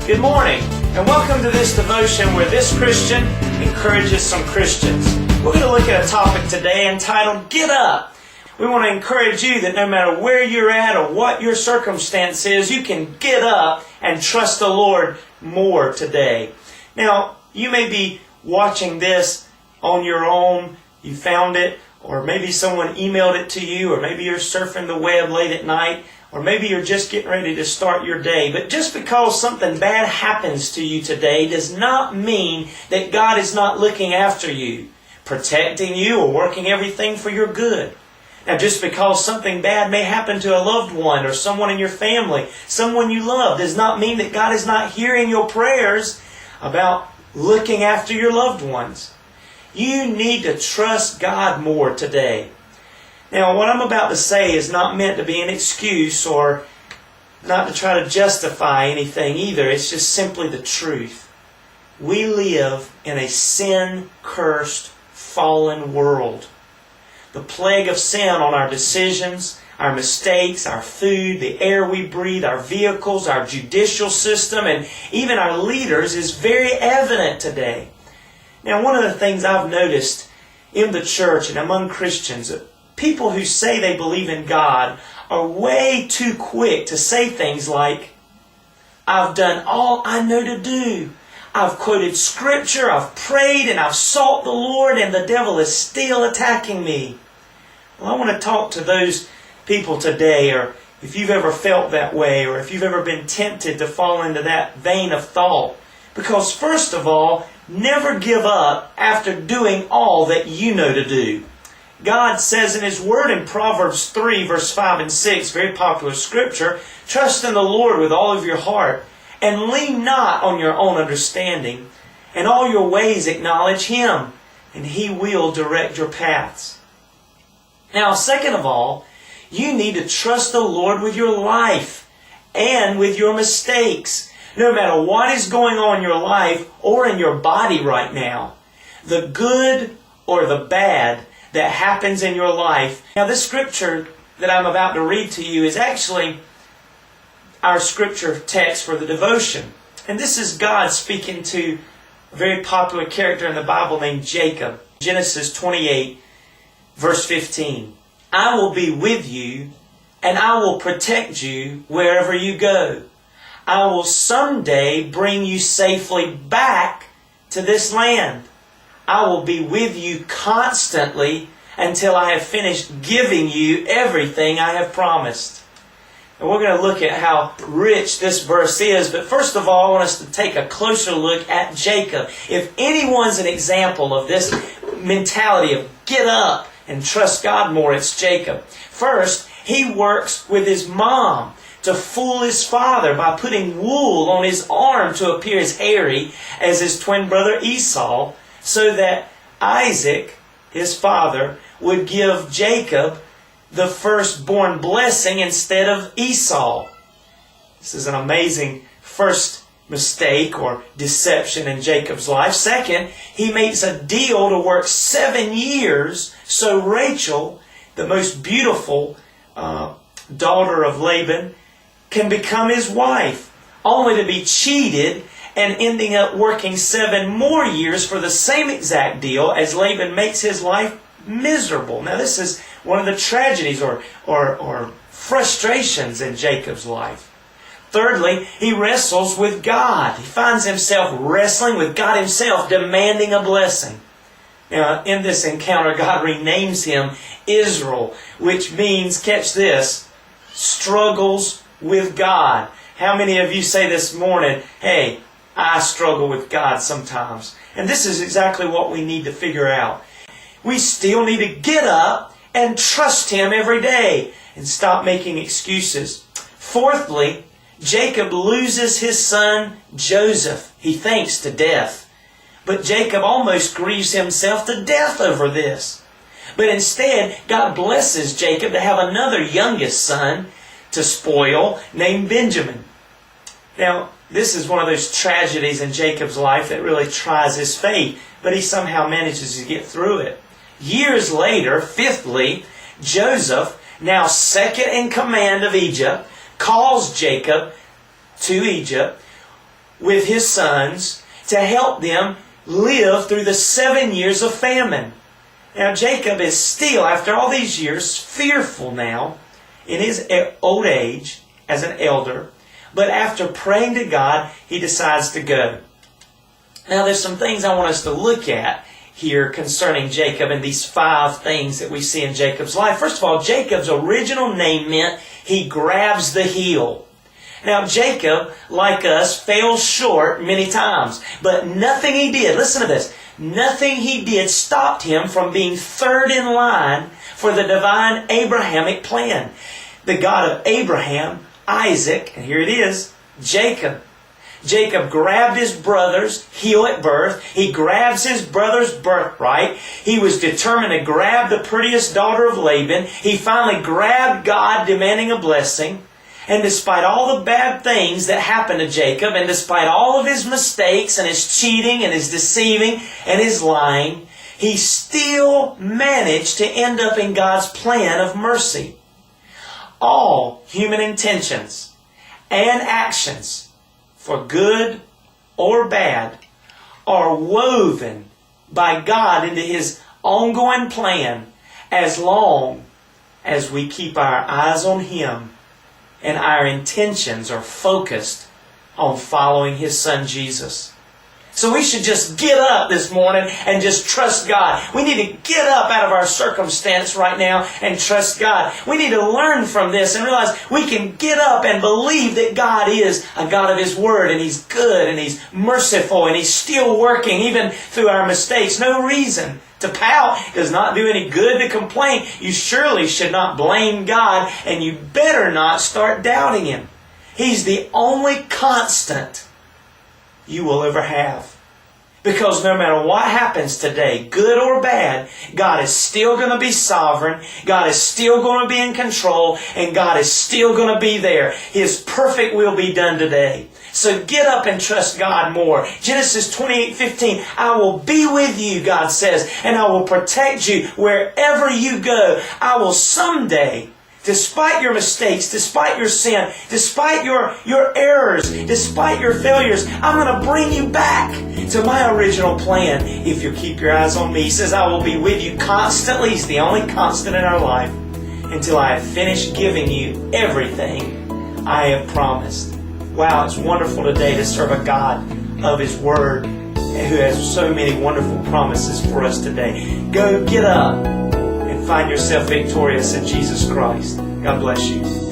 Good morning, and welcome to this devotion where this Christian encourages some Christians. We're going to look at a topic today entitled, Get Up. We want to encourage you that no matter where you're at or what your circumstance is, you can get up and trust the Lord more today. Now, you may be watching this on your own. You found it, or maybe someone emailed it to you, or maybe you're surfing the web late at night, or maybe you're just getting ready to start your day. But just because something bad happens to you today does not mean that God is not looking after you, protecting you, or working everything for your good. Now, just because something bad may happen to a loved one or someone in your family, someone you love, does not mean that God is not hearing your prayers about looking after your loved ones. You need to trust God more today. Now, what I'm about to say is not meant to be an excuse or not to try to justify anything either. It's just simply the truth. We live in a sin-cursed, fallen world. The plague of sin on our decisions, our mistakes, our food, the air we breathe, our vehicles, our judicial system, and even our leaders is very evident today. Now, one of the things I've noticed in the church and among Christians, people who say they believe in God are way too quick to say things like, I've done all I know to do. I've quoted Scripture, I've prayed, and I've sought the Lord, and the devil is still attacking me. Well, I want to talk to those people today, or if you've ever felt that way, or if you've ever been tempted to fall into that vein of thought. Because first of all, never give up after doing all that you know to do. God says in His Word in Proverbs 3, verse 5 and 6, very popular scripture, trust in the Lord with all of your heart, and lean not on your own understanding. In all your ways acknowledge Him, and He will direct your paths. Now, second of all, you need to trust the Lord with your life and with your mistakes. No matter what is going on in your life or in your body right now, the good or the bad that happens in your life. Now, this scripture that I'm about to read to you is actually our scripture text for the devotion. And this is God speaking to a very popular character in the Bible named Jacob. Genesis 28, verse 15. I will be with you, and I will protect you wherever you go. I will someday bring you safely back to this land. I will be with you constantly until I have finished giving you everything I have promised. And we're going to look at how rich this verse is. But first of all, I want us to take a closer look at Jacob. If anyone's an example of this mentality of get up and trust God more, it's Jacob. First, he works with his mom to fool his father by putting wool on his arm to appear as hairy as his twin brother Esau, so that Isaac, his father, would give Jacob the firstborn blessing instead of Esau. This is an amazing first mistake or deception in Jacob's life. Second, he makes a deal to work 7 years so Rachel, the most beautiful daughter of Laban, can become his wife, only to be cheated and ending up working 7 more years for the same exact deal as Laban makes his life miserable. Now, this is one of the tragedies or frustrations in Jacob's life. Thirdly, he wrestles with God. He finds himself wrestling with God Himself, demanding a blessing. Now, in this encounter, God renames him Israel, which means, catch this, struggles with God. How many of you say this morning, hey, I struggle with God sometimes? And this is exactly what we need to figure out. We still need to get up and trust Him every day and stop making excuses. Fourthly, Jacob loses his son Joseph, he thinks, to death. But Jacob almost grieves himself to death over this. But instead, God blesses Jacob to have another youngest son to spoil named Benjamin. Now, this is one of those tragedies in Jacob's life that really tries his faith, but he somehow manages to get through it. Years later, fifthly, Joseph, now second in command of Egypt, calls Jacob to Egypt with his sons to help them live through the 7 years of famine. Now Jacob is still, after all these years, fearful now in his old age as an elder. But after praying to God, he decides to go. Now there's some things I want us to look at here concerning Jacob and these 5 things that we see in Jacob's life. First of all, Jacob's original name meant he grabs the heel. Now Jacob, like us, fell short many times. But nothing he did, listen to this, nothing he did stopped him from being third in line for the divine Abrahamic plan. The God of Abraham, Isaac, and here it is, Jacob. Jacob grabbed his brother's heel at birth. He grabs his brother's birthright. He was determined to grab the prettiest daughter of Laban. He finally grabbed God, demanding a blessing. And despite all the bad things that happened to Jacob, and despite all of his mistakes and his cheating and his deceiving and his lying, he still managed to end up in God's plan of mercy. All human intentions and actions, for good or bad, are woven by God into His ongoing plan as long as we keep our eyes on Him and our intentions are focused on following His Son Jesus. So we should just get up this morning and just trust God. We need to get up out of our circumstance right now and trust God. We need to learn from this and realize we can get up and believe that God is a God of His Word, and He's good and He's merciful and He's still working even through our mistakes. No reason to pout. It does not do any good to complain. You surely should not blame God, and you better not start doubting Him. He's the only constant you will ever have. Because no matter what happens today, good or bad, God is still going to be sovereign, God is still going to be in control, and God is still going to be there. His perfect will be done today. So get up and trust God more. Genesis 28:15, I will be with you, God says, and I will protect you wherever you go. I will someday, despite your mistakes, despite your sin, despite your errors, despite your failures, I'm going to bring you back to my original plan if you keep your eyes on me. He says, I will be with you constantly. He's the only constant in our life until I have finished giving you everything I have promised. Wow, it's wonderful today to serve a God of His Word who has so many wonderful promises for us today. Go get up and find yourself victorious in Jesus Christ. God bless you.